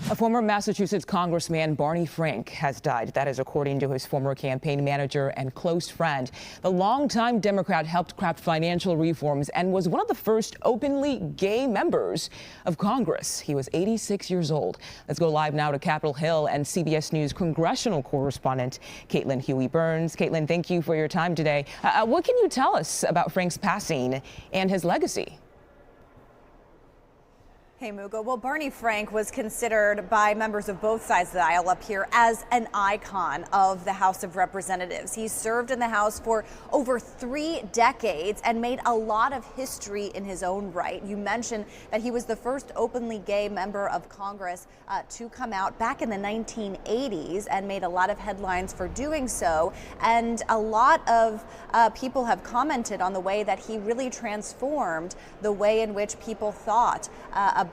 A former Massachusetts Congressman, Barney Frank, has died. That is according to his former campaign manager and close friend. The longtime Democrat helped craft financial reforms and was one of the first openly gay members of Congress. He was 86 years old. Let's go live now to Capitol Hill and CBS News congressional correspondent Caitlin Huey-Burns. Caitlin, thank you for your time today. What can you tell us about Frank's passing and his legacy? Hey, Mugo. Well, Barney Frank was considered by members of both sides of the aisle up here as an icon of the House of Representatives. He served in the House for over 3 decades and made a lot of history in his own right. You mentioned that he was the first openly gay member of Congress to come out back in the 1980s and made a lot of headlines for doing so. And a lot of people have commented on the way that he really transformed the way in which people thought about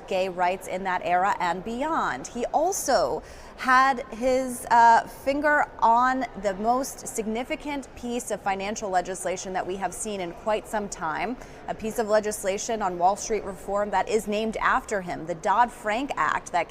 gay rights in that era and beyond. He also had his finger on the most significant piece of financial legislation that we have seen in quite some time, a piece of legislation on Wall Street reform that is named after him. The Dodd-Frank Act that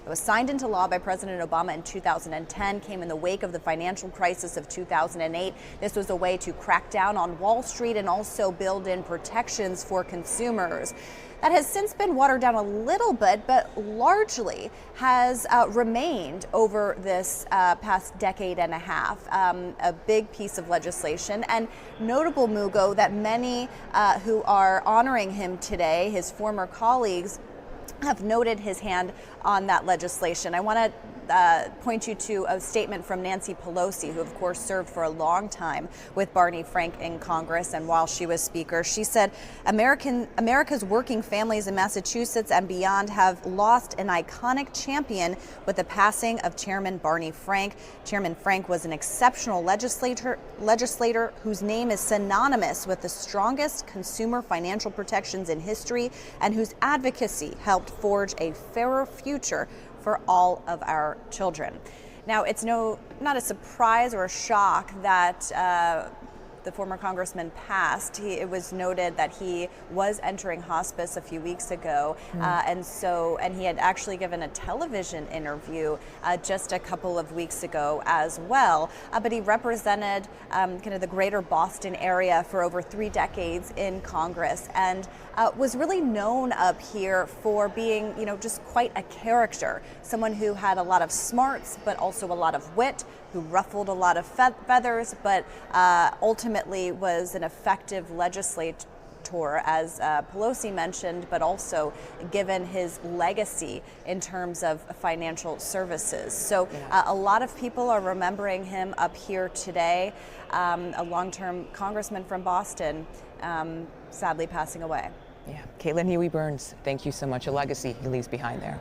was signed into law by President Obama in 2010, came in the wake of the financial crisis of 2008. This was a way to crack down on Wall Street and also build in protections for consumers. That has since been watered down a little bit, but largely has remained over this past decade and a half. A big piece of legislation, and notable, Mugo, that many who are honoring him today, his former colleagues, have noted his hand on that legislation. I want to point you to a statement from Nancy Pelosi, who of course served for a long time with Barney Frank in Congress, and while she was Speaker, she said, America's working families in Massachusetts and beyond have lost an iconic champion with the passing of Chairman Barney Frank. Chairman Frank was an exceptional legislator whose name is synonymous with the strongest consumer financial protections in history, and whose advocacy helped forge a fairer future for all of our children. Now, it's not a surprise or a shock that the former congressman passed. It was noted that he was entering hospice a few weeks ago, and he had actually given a television interview just a couple of weeks ago as well. But he represented kind of the greater Boston area for over 3 decades in Congress, and was really known up here for being, just quite a character, someone who had a lot of smarts, but also a lot of wit, who ruffled a lot of feathers, but ultimately was an effective legislator, as Pelosi mentioned, but also given his legacy in terms of financial services. So a lot of people are remembering him up here today. A long-term congressman from Boston, sadly passing away. Yeah, Caitlin Huey-Burns, thank you so much. A legacy he leaves behind there.